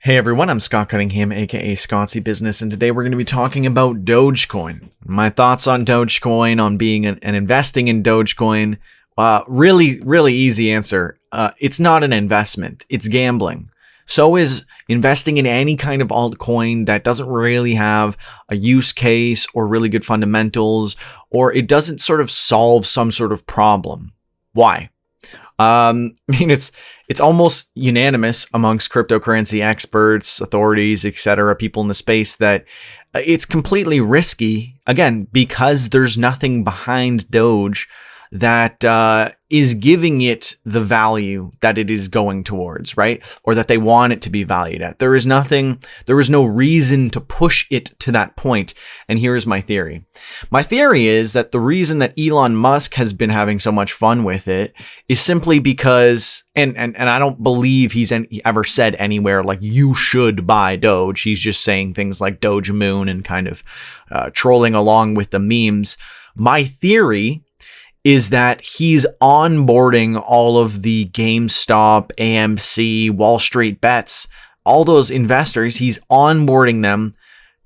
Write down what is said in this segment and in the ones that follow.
Hey everyone, I'm Scott Cunningham, aka Scottsy Business, and today we're going to be talking about Dogecoin. My thoughts on Dogecoin, on being and investing in Dogecoin. Really easy answer. It's not an investment, it's gambling. So is investing in any kind of altcoin that doesn't really have a use case or really good fundamentals, or it doesn't sort of solve some sort of problem. Why? It's almost unanimous amongst cryptocurrency experts, authorities, etc., people in the space that it's completely risky, again, because there's nothing behind Doge that is giving it the value that it is going towards, right? Or that they want it to be valued at. There is no reason to push it to that point. And here's my theory. My theory is that the reason that Elon Musk has been having so much fun with it is simply because, and I don't believe he's ever said anywhere like you should buy Doge. He's just saying things like Doge Moon and kind of trolling along with the memes. My theory is that he's onboarding all of the GameStop, AMC, Wall Street bets, all those investors, he's onboarding them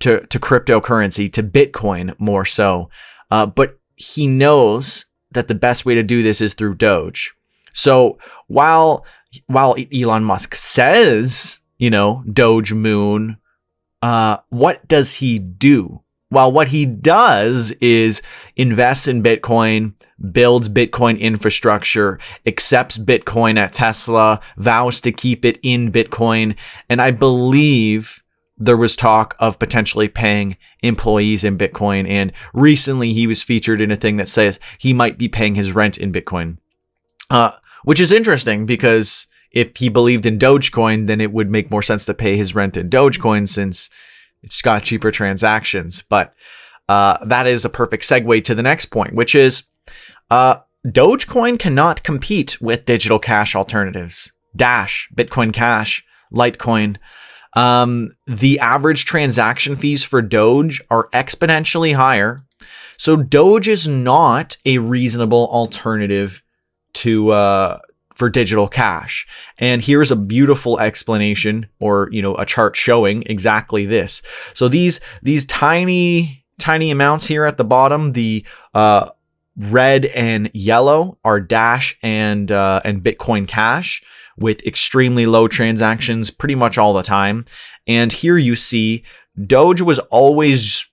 to cryptocurrency, to Bitcoin more so. But he knows that the best way to do this is through Doge. So while Elon Musk says, Doge Moon, what does he do? Well, what he does is invest in Bitcoin, builds Bitcoin infrastructure, accepts Bitcoin at Tesla, vows to keep it in Bitcoin. And I believe there was talk of potentially paying employees in Bitcoin. And recently he was featured in a thing that says he might be paying his rent in Bitcoin, which is interesting because if he believed in Dogecoin, then it would make more sense to pay his rent in Dogecoin since it's got cheaper transactions. But that is a perfect segue to the next point, which is Dogecoin cannot compete with digital cash alternatives. Dash, Bitcoin Cash, Litecoin. The average transaction fees for Doge are exponentially higher. So Doge is not a reasonable alternative for digital cash. And here's a beautiful explanation or, a chart showing exactly this. So these tiny amounts here at the bottom, the red and yellow are Dash and Bitcoin Cash with extremely low transactions pretty much all the time. And here you see Doge was always,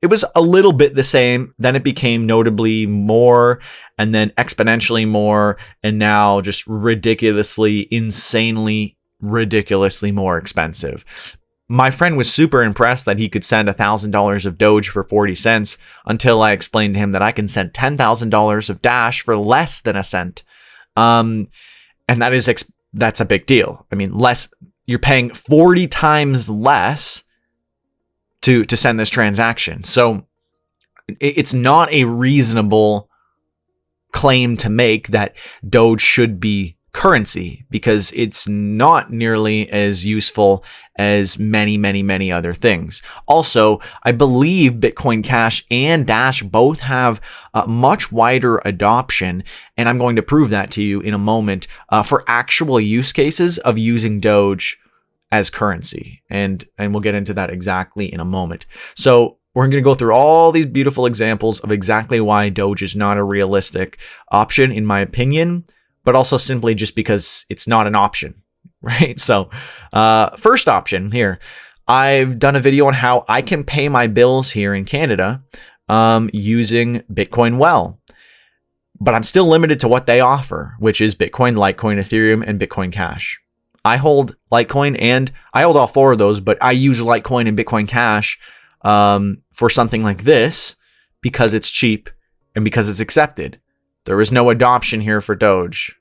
it was a little bit the same, then it became notably more, and then exponentially more, and now just insanely ridiculously more expensive. My friend was super impressed that he could send $1,000 of Doge for 40 cents until I explained to him that I can send $10,000 of Dash for less than a cent. And that's a big deal. I mean, you're paying 40 times less to send this transaction. So it's not a reasonable claim to make that Doge should be currency because it's not nearly as useful as many other things. Also, I believe Bitcoin Cash and Dash both have a much wider adoption, and I'm going to prove that to you in a moment, for actual use cases of using Doge as currency. And we'll get into that exactly in a moment. So we're going to go through all these beautiful examples of exactly why Doge is not a realistic option, in my opinion, but also simply just because it's not an option, right? So first option here, I've done a video on how I can pay my bills here in Canada using Bitcoin well, but I'm still limited to what they offer, which is Bitcoin, Litecoin, Ethereum, and Bitcoin Cash. I hold Litecoin and I hold all four of those, but I use Litecoin and Bitcoin Cash for something like this because it's cheap and because it's accepted. There is no adoption here for Doge.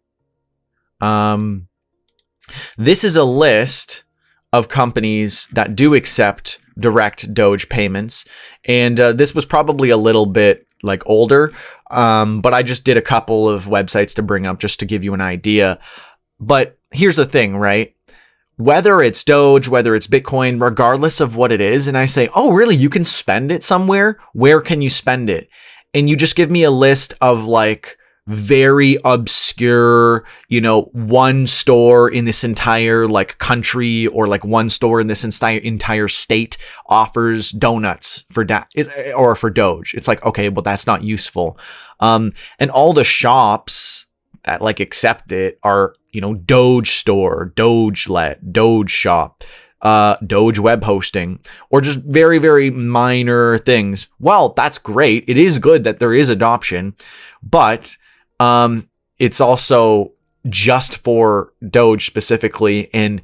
This is a list of companies that do accept direct Doge payments. And this was probably a little bit older, but I just did a couple of websites to bring up just to give you an idea. But here's the thing, right? Whether it's Doge, whether it's Bitcoin, regardless of what it is, and I say, oh, really? You can spend it somewhere? Where can you spend it? And you just give me a list of very obscure, one store in this entire like country or like one store in this entire state offers donuts for or for Doge. It's like, okay, well, that's not useful. And all the shops that like accept it are, Doge store, Doge Let, Doge shop, Doge web hosting, or just very, very minor things. Well, that's great. It is good that there is adoption, but it's also just for Doge specifically. And,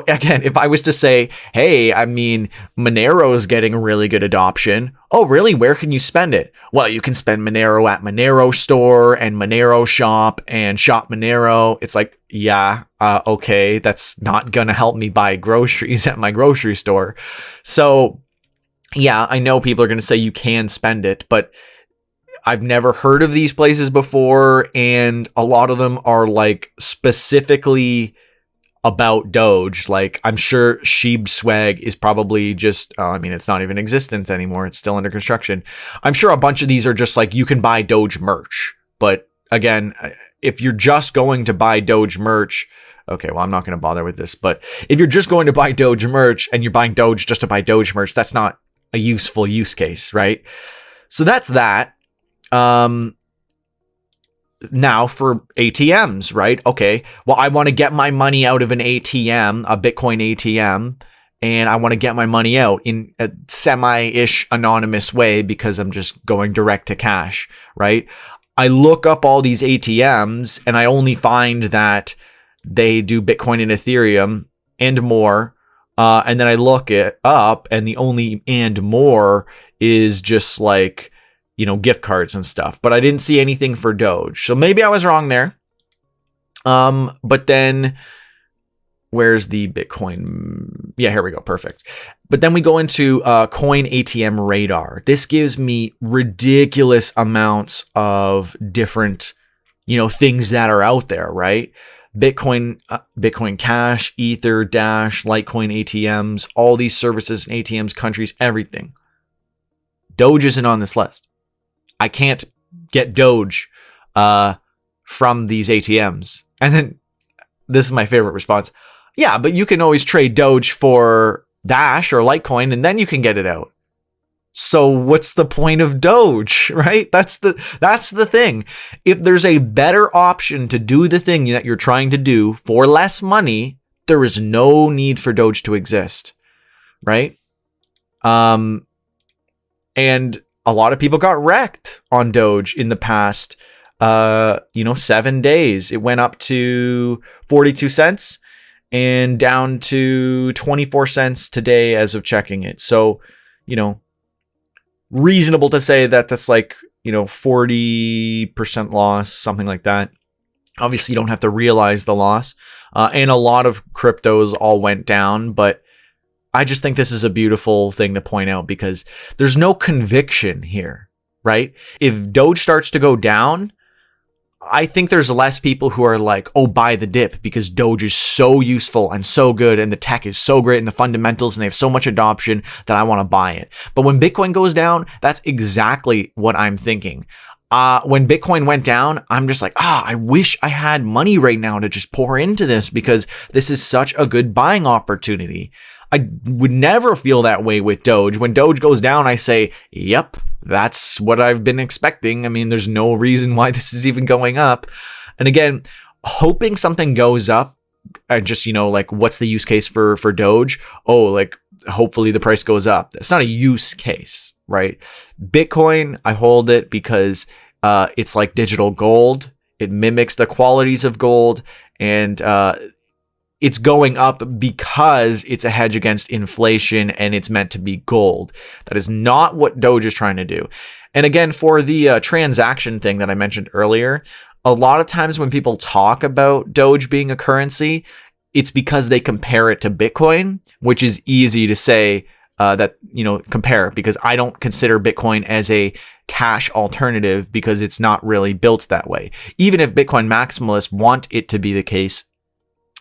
again, if I was to say, hey, I mean, Monero is getting really good adoption. Oh, really? Where can you spend it? Well, you can spend Monero at Monero Store and Monero Shop and Shop Monero. It's like, yeah, okay, that's not going to help me buy groceries at my grocery store. So, yeah, I know people are going to say you can spend it, but I've never heard of these places before, and a lot of them are like specifically about Doge. Like, I'm sure Sheeb Swag is probably just, it's not even existent anymore. It's still under construction. I'm sure a bunch of these are just like, you can buy Doge merch. But again, if you're just going to buy Doge merch, okay, well, I'm not going to bother with this. But if you're just going to buy Doge merch and you're buying Doge just to buy Doge merch, that's not a useful use case, right? So that's that. Now for ATMs, right? Okay, well, I want to get my money out of an ATM, a Bitcoin ATM, and I want to get my money out in a semi-ish anonymous way because I'm just going direct to cash, right? I look up all these ATMs and I only find that they do Bitcoin and Ethereum and more. And then I look it up and the only and more is just like, gift cards and stuff, but I didn't see anything for Doge. So maybe I was wrong there. But then where's the Bitcoin? Yeah, here we go. Perfect. But then we go into Coin ATM Radar. This gives me ridiculous amounts of different, things that are out there, right? Bitcoin Cash, Ether, Dash, Litecoin ATMs, all these services and ATMs, countries, everything. Doge isn't on this list. I can't get Doge from these ATMs. And then this is my favorite response. Yeah, but you can always trade Doge for Dash or Litecoin and then you can get it out. So what's the point of Doge, right? That's the thing. If there's a better option to do the thing that you're trying to do for less money, there is no need for Doge to exist, right? And a lot of people got wrecked on Doge in the past, 7 days. It went up to 42 cents and down to 24 cents today as of checking it. So, reasonable to say that that's like, 40% loss, something like that. Obviously, you don't have to realize the loss. And a lot of cryptos all went down, but I just think this is a beautiful thing to point out because there's no conviction here, right? If Doge starts to go down, I think there's less people who are like, oh, buy the dip because Doge is so useful and so good and the tech is so great and the fundamentals and they have so much adoption that I want to buy it. But when Bitcoin goes down, that's exactly what I'm thinking. When Bitcoin went down, I'm just like, I wish I had money right now to just pour into this because this is such a good buying opportunity. I would never feel that way with Doge. When Doge goes down, I say, yep, that's what I've been expecting. I mean, there's no reason why this is even going up. And again, hoping something goes up and just, like, what's the use case for Doge? Oh, like, hopefully the price goes up. That's not a use case, right? Bitcoin, I hold it because it's like digital gold. It mimics the qualities of gold and it's going up because it's a hedge against inflation and it's meant to be gold. That is not what Doge is trying to do. And again, for the transaction thing that I mentioned earlier, a lot of times when people talk about Doge being a currency, it's because they compare it to Bitcoin, which is easy to say compare because I don't consider Bitcoin as a cash alternative because it's not really built that way. Even if Bitcoin maximalists want it to be the case,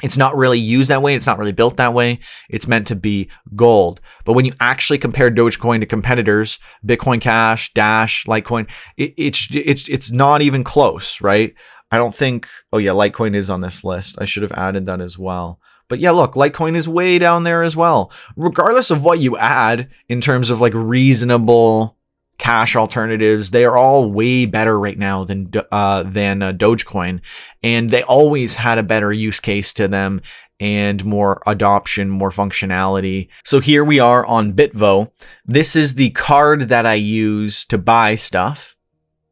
It's not really used that way. It's not really built that way. It's meant to be gold. But when you actually compare Dogecoin to competitors, Bitcoin Cash, Dash, Litecoin, it's not even close, right? I don't think. Oh yeah, Litecoin is on this list. I should have added that as well. But yeah, look, Litecoin is way down there as well. Regardless of what you add in terms of like reasonable cash alternatives, they are all way better right now than Dogecoin, and they always had a better use case to them and more adoption, more functionality. So here we are on BitVo. This is the card that I use to buy stuff.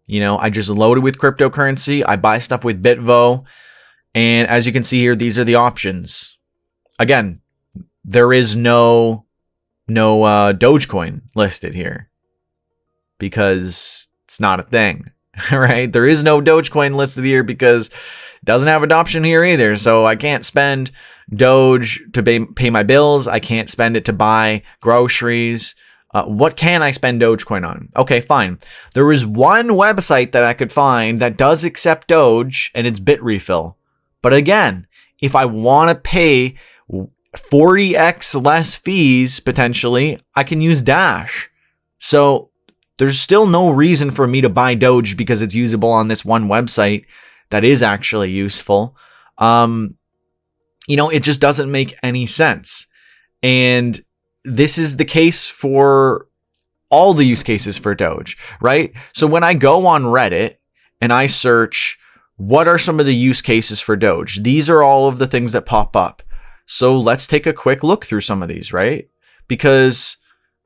You know, I just load it with cryptocurrency. I buy stuff with BitVo, and as you can see here, these are the options. Again, there is no Dogecoin listed here, because it's not a thing, right? There is no Dogecoin listed here because it doesn't have adoption here either. So I can't spend Doge to pay my bills. I can't spend it to buy groceries. What can I spend Dogecoin on? Okay, fine. There is one website that I could find that does accept Doge, and it's Bitrefill. But again, if I want to pay 40x less fees, potentially, I can use Dash. So there's still no reason for me to buy Doge because it's usable on this one website that is actually useful. It just doesn't make any sense. And this is the case for all the use cases for Doge, right? So when I go on Reddit and I search, what are some of the use cases for Doge? These are all of the things that pop up. So let's take a quick look through some of these, right? Because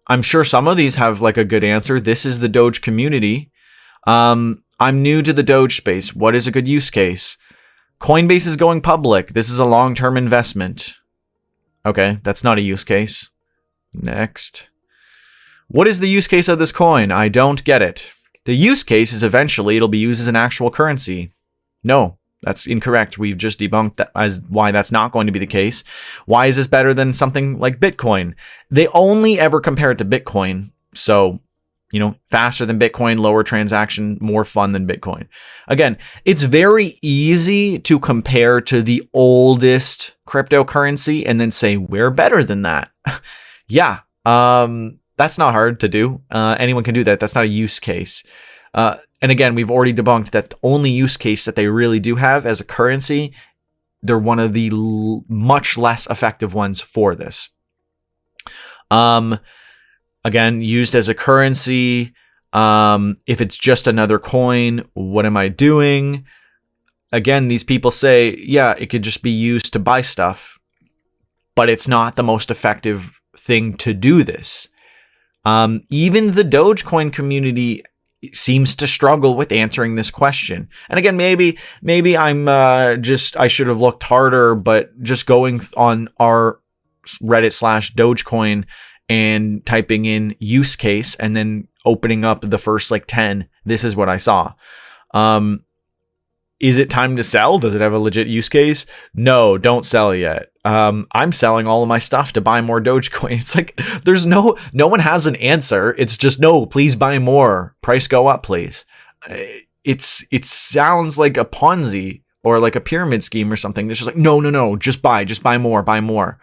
I'm sure some of these have like a good answer. This is the Doge community. I'm new to the Doge space. What is a good use case? Coinbase is going public. This is a long-term investment. Okay, that's not a use case. Next. What is the use case of this coin? I don't get it. The use case is eventually it'll be used as an actual currency. No, that's incorrect. We've just debunked that as why that's not going to be the case. Why is this better than something like Bitcoin? They only ever compare it to Bitcoin. So, faster than Bitcoin, lower transaction, more fun than Bitcoin. Again, it's very easy to compare to the oldest cryptocurrency and then say, we're better than that. Yeah, that's not hard to do. Anyone can do that. That's not a use case. And again, we've already debunked that the only use case that they really do have as a currency, they're one of the much less effective ones for this. Again, used as a currency. If it's just another coin, what am I doing? Again, these people say, yeah, it could just be used to buy stuff, but it's not the most effective thing to do this. Even the Dogecoin community seems to struggle with answering this question. And again, maybe I'm I should have looked harder, but just going on our Reddit /Dogecoin and typing in use case and then opening up the first 10, this is what I saw. Is it time to sell? Does it have a legit use case? No, don't sell yet. I'm selling all of my stuff to buy more Dogecoin. It's like there's no one has an answer. It's just no, please buy more. Price go up, please. It sounds like a Ponzi or like a pyramid scheme or something. It's just like no, just buy more.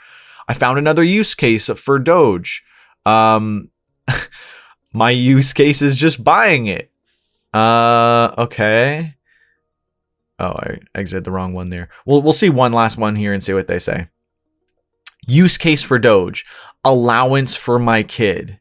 I found another use case for Doge. My use case is just buying it. Okay. Oh, I exited the wrong one there. We'll see one last one here and see what they say. Use case for Doge. Allowance for my kid.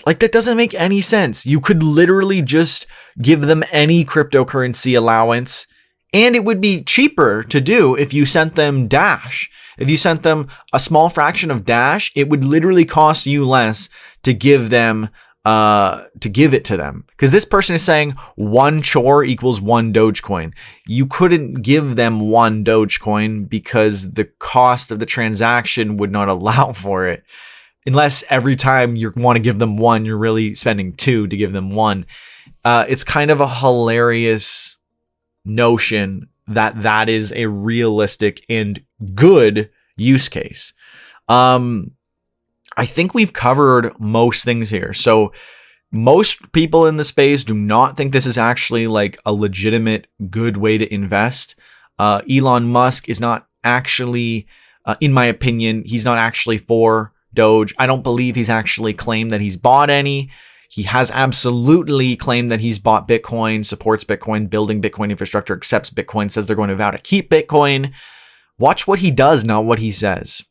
Like, that doesn't make any sense. You could literally just give them any cryptocurrency allowance, and it would be cheaper to do if you sent them Dash. If you sent them a small fraction of Dash, it would literally cost you less to give them to give it to them, because this person is saying one chore equals one Dogecoin. You couldn't give them one Dogecoin because the cost of the transaction would not allow for it, unless every time you want to give them one, you're really spending two to give them one. It's kind of a hilarious notion that is a realistic and good use case. I think we've covered most things here. So most people in the space do not think this is actually like a legitimate good way to invest. Elon Musk is not actually, in my opinion, he's not actually for Doge. I don't believe he's actually claimed that he's bought any. He has absolutely claimed that he's bought Bitcoin, supports Bitcoin, building Bitcoin infrastructure, accepts Bitcoin, says they're going to vow to keep Bitcoin. Watch what he does, not what he says.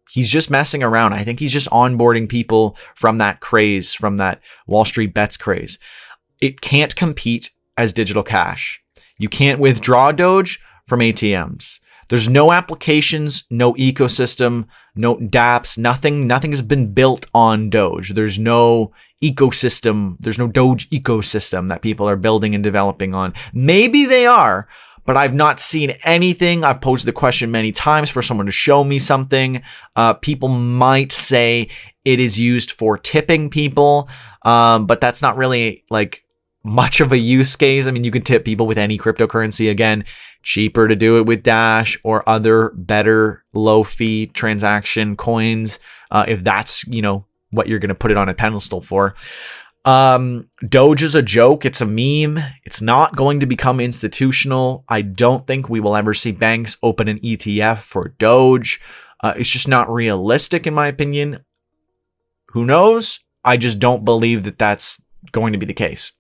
He's just messing around. I think he's just onboarding people from that craze, from that Wall Street bets craze. It can't compete as digital cash. You can't withdraw Doge from ATMs. There's no applications, no ecosystem, no dApps, nothing has been built on Doge. There's no ecosystem. There's no Doge ecosystem that people are building and developing on. Maybe they are, but I've not seen anything. I've posed the question many times for someone to show me something. People might say it is used for tipping people, but that's not really like much of a use case. I mean, you can tip people with any cryptocurrency. Again, cheaper to do it with Dash or other better low fee transaction coins, if that's, what you're going to put it on a pedestal for. Doge is a joke. It's a meme. It's not going to become institutional. I don't think we will ever see banks open an ETF for Doge. It's just not realistic, in my opinion. Who knows? I just don't believe that that's going to be the case.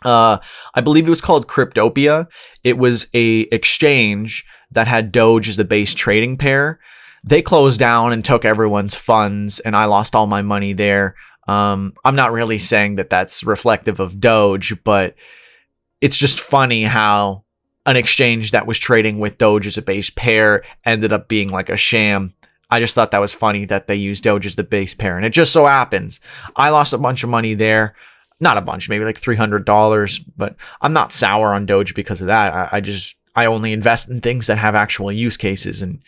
I believe it was called Cryptopia. It was a exchange that had Doge as the base trading pair. They closed down and took everyone's funds, and I lost all my money there. I'm not really saying that that's reflective of Doge, but it's just funny how an exchange that was trading with Doge as a base pair ended up being like a sham. I just thought that was funny that they used Doge as the base pair, and it just so happens I lost a bunch of money there. Not a bunch, maybe like $300, but I'm not sour on Doge because of that. I only invest in things that have actual use cases and,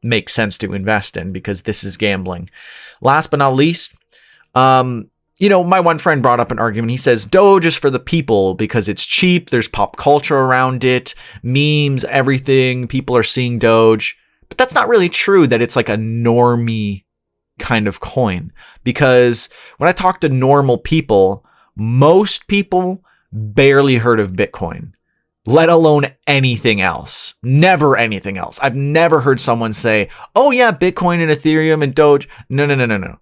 make sense to invest in, because this is gambling. Last but not least, my one friend brought up an argument. He says Doge is for the people because it's cheap. There's pop culture around it, memes, everything. People are seeing Doge, but that's not really true that it's like a normie kind of coin, because when I talk to normal people, most people barely heard of Bitcoin, let alone anything else. Never anything else. I've never heard someone say, oh yeah, Bitcoin and Ethereum and Doge. No.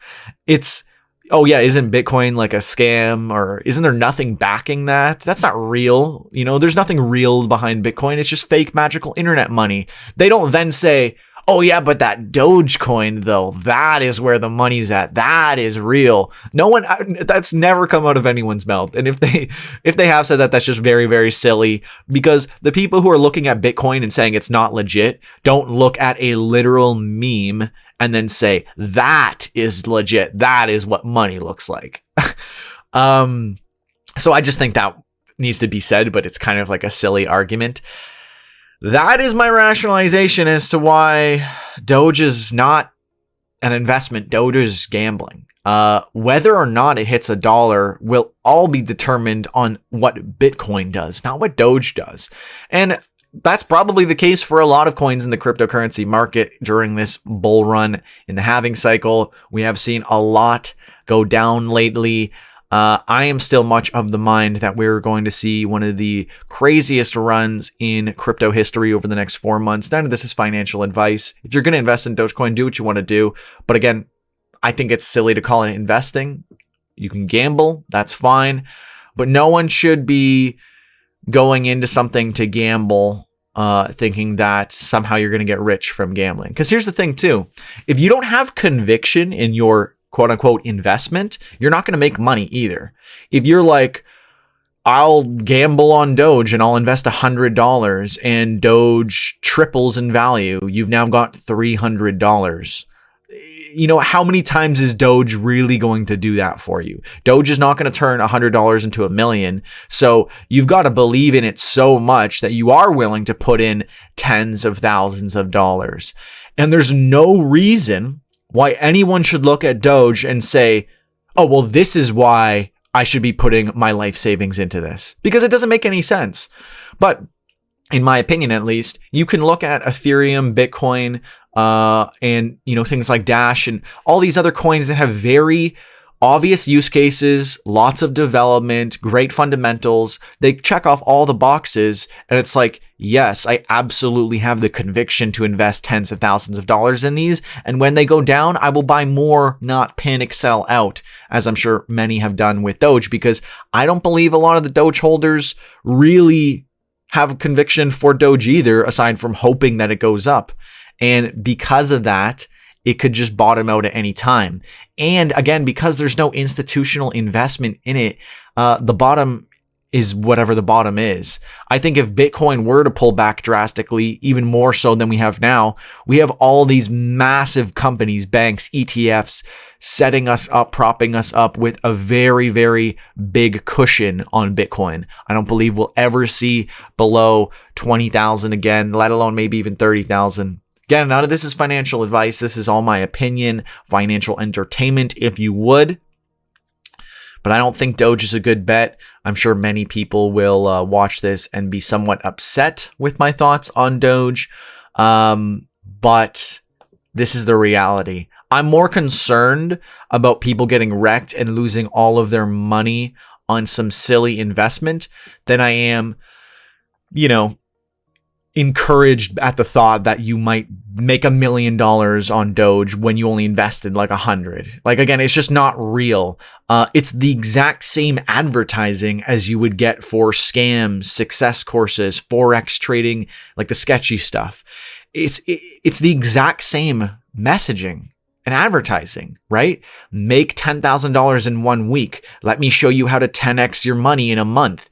It's, oh yeah, isn't Bitcoin like a scam, or isn't there nothing backing that? That's not real. There's nothing real behind Bitcoin. It's just fake magical internet money. They don't then say, oh yeah, but that Dogecoin though, that is where the money's at. That is real. No one, that's never come out of anyone's mouth. And if they have said that, that's just very, very silly, because the people who are looking at Bitcoin and saying it's not legit don't look at a literal meme and then say that is legit. That is what money looks like. So I just think that needs to be said, but it's kind of like a silly argument. That is my rationalization as to why Doge is not an investment. Doge is gambling. Whether or not it hits $1 will all be determined on what Bitcoin does, not what Doge does. And that's probably the case for a lot of coins in the cryptocurrency market during this bull run in the halving cycle. We have seen a lot go down lately. I am still much of the mind that we're going to see one of the craziest runs in crypto history over the next 4 months. None of this is financial advice. If you're going to invest in Dogecoin, do what you want to do. But again, I think it's silly to call it investing. You can gamble, that's fine. But no one should be going into something to gamble thinking that somehow you're going to get rich from gambling. Because here's the thing too. If you don't have conviction in your quote unquote investment, you're not going to make money either. If you're like, I'll gamble on Doge and I'll invest $100 and Doge triples in value, you've now got $300. How many times is Doge really going to do that for you? Doge is not going to turn $100 into $1 million. So you've got to believe in it so much that you are willing to put in tens of thousands of dollars. And there's no reason why anyone should look at Doge and say, oh, well, this is why I should be putting my life savings into this, because it doesn't make any sense. But in my opinion, at least, you can look at Ethereum, Bitcoin, and things like Dash and all these other coins that have very obvious use cases, lots of development, great fundamentals. They check off all the boxes. And it's like, yes, I absolutely have the conviction to invest tens of thousands of dollars in these. And when they go down, I will buy more, not panic sell out, as I'm sure many have done with Doge, because I don't believe a lot of the Doge holders really have a conviction for Doge either, aside from hoping that it goes up. And because of that, it could just bottom out at any time. And again, because there's no institutional investment in it, the bottom is whatever the bottom is. I think if Bitcoin were to pull back drastically, even more so than we have now, we have all these massive companies, banks, ETFs, setting us up, propping us up with a very, very big cushion on Bitcoin. I don't believe we'll ever see below 20,000 again, let alone maybe even 30,000. Again, none of this is financial advice. This is all my opinion, financial entertainment, if you would. But I don't think Doge is a good bet. I'm sure many people will watch this and be somewhat upset with my thoughts on Doge. But this is the reality. I'm more concerned about people getting wrecked and losing all of their money on some silly investment than I am, encouraged at the thought that you might make $1 million on Doge when you only invested like 100. Like, again, it's just not real. It's the exact same advertising as you would get for scams, success courses, Forex trading, like the sketchy stuff. It's the exact same messaging and advertising, right? Make $10,000 in 1 week. Let me show you how to 10x your money in a month.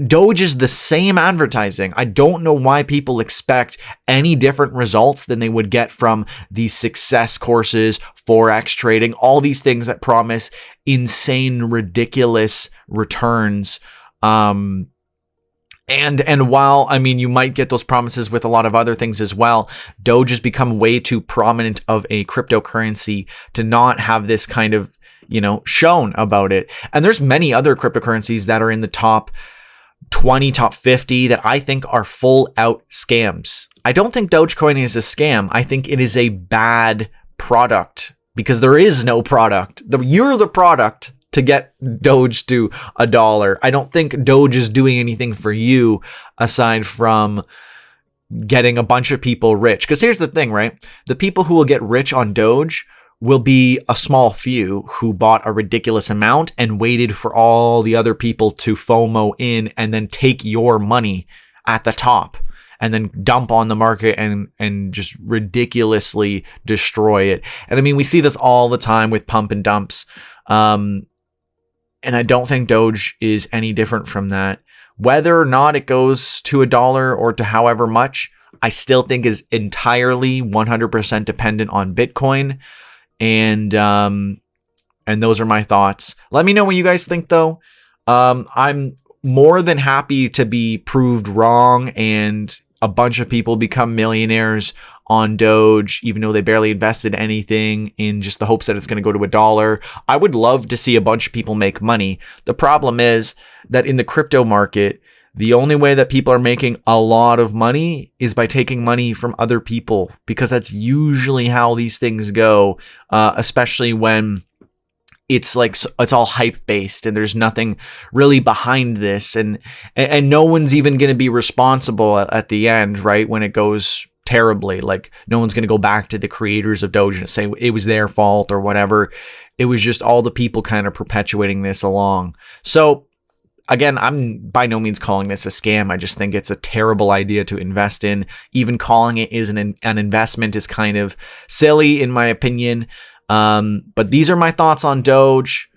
Doge is the same advertising. I don't know why people expect any different results than they would get from these success courses, Forex trading, all these things that promise insane, ridiculous returns. And while, you might get those promises with a lot of other things as well, Doge has become way too prominent of a cryptocurrency to not have this kind of, shown about it. And there's many other cryptocurrencies that are in the top 20, top 50 that I think are full out scams. I don't think Dogecoin is a scam. I think it is a bad product because there is no product. You're the product to get Doge to $1. I don't think Doge is doing anything for you aside from getting a bunch of people rich. Because here's the thing, right? The people who will get rich on Doge will be a small few who bought a ridiculous amount and waited for all the other people to FOMO in and then take your money at the top and then dump on the market and just ridiculously destroy it. And we see this all the time with pump and dumps. And I don't think Doge is any different from that. Whether or not it goes to $1 or to however much, I still think is entirely 100% dependent on Bitcoin. And those are my thoughts. Let me know what you guys think, though. I'm more than happy to be proved wrong and a bunch of people become millionaires on Doge, even though they barely invested anything, in just the hopes that it's going to go to $1. I would love to see a bunch of people make money. The problem is that in the crypto market, the only way that people are making a lot of money is by taking money from other people, because that's usually how these things go, especially when it's all hype based and there's nothing really behind this, and no one's even going to be responsible at the end, right? When it goes terribly, like no one's going to go back to the creators of Doge and say it was their fault or whatever. It was just all the people kind of perpetuating this along. So again, I'm by no means calling this a scam. I just think it's a terrible idea to invest in. Even calling it is an investment is kind of silly, in my opinion. But these are my thoughts on Doge,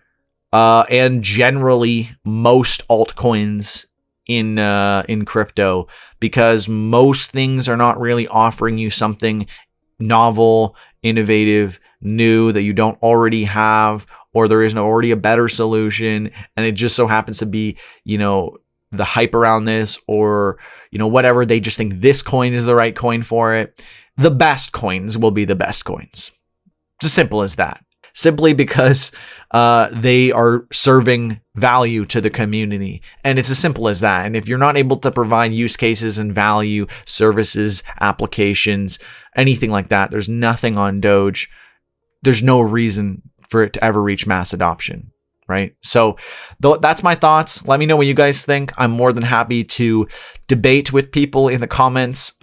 and generally most altcoins in crypto, because most things are not really offering you something novel, innovative, new that you don't already have, or there isn't already a better solution, and it just so happens to be, the hype around this, or, whatever, they just think this coin is the right coin for it. The best coins will be the best coins. It's as simple as that. Simply because they are serving value to the community. And it's as simple as that. And if you're not able to provide use cases and value, services, applications, anything like that, there's nothing on Doge. There's no reason for it to ever reach mass adoption, right? So that's my thoughts. Let me know what you guys think. I'm more than happy to debate with people in the comments.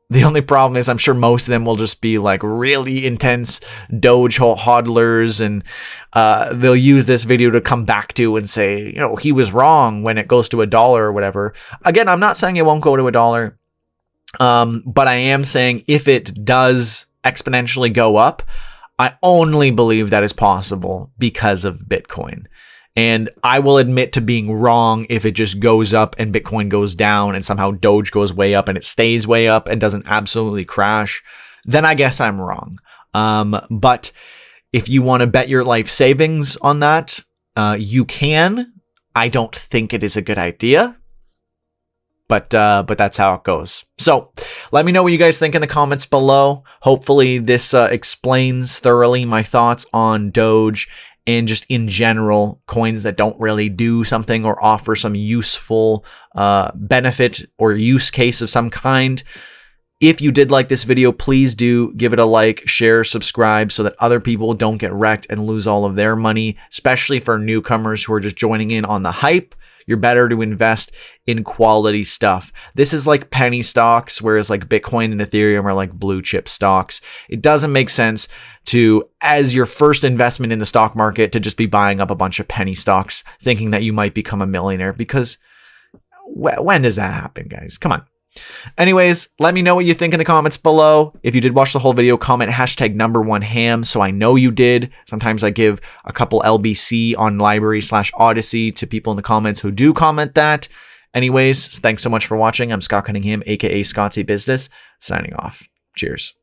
The only problem is I'm sure most of them will just be like really intense Doge hodlers, and they'll use this video to come back to and say, you know, he was wrong when it goes to $1 or whatever. Again, I'm not saying it won't go to $1, but I am saying if it does exponentially go up, I only believe that is possible because of Bitcoin. And I will admit to being wrong if it just goes up and Bitcoin goes down and somehow Doge goes way up and it stays way up and doesn't absolutely crash. Then I guess I'm wrong. But if you want to bet your life savings on that, you can. I don't think it is a good idea. But that's how it goes. So let me know what you guys think in the comments below. Hopefully this explains thoroughly my thoughts on Doge and just in general, coins that don't really do something or offer some useful benefit or use case of some kind. If you did like this video, please do give it a like, share, subscribe so that other people don't get wrecked and lose all of their money, especially for newcomers who are just joining in on the hype. You're better to invest in quality stuff. This is like penny stocks, whereas like Bitcoin and Ethereum are like blue chip stocks. It doesn't make sense to, as your first investment in the stock market, to just be buying up a bunch of penny stocks thinking that you might become a millionaire, because when does that happen, guys? Come on. Anyways, let me know what you think in the comments below. If you did watch the whole video, comment #1ham so I know you did. Sometimes I give a couple LBC on Library/Odyssey to people in the comments who do comment that. Anyways, thanks so much for watching. I'm Scott Cunningham, aka Scottsy Business, signing off. Cheers.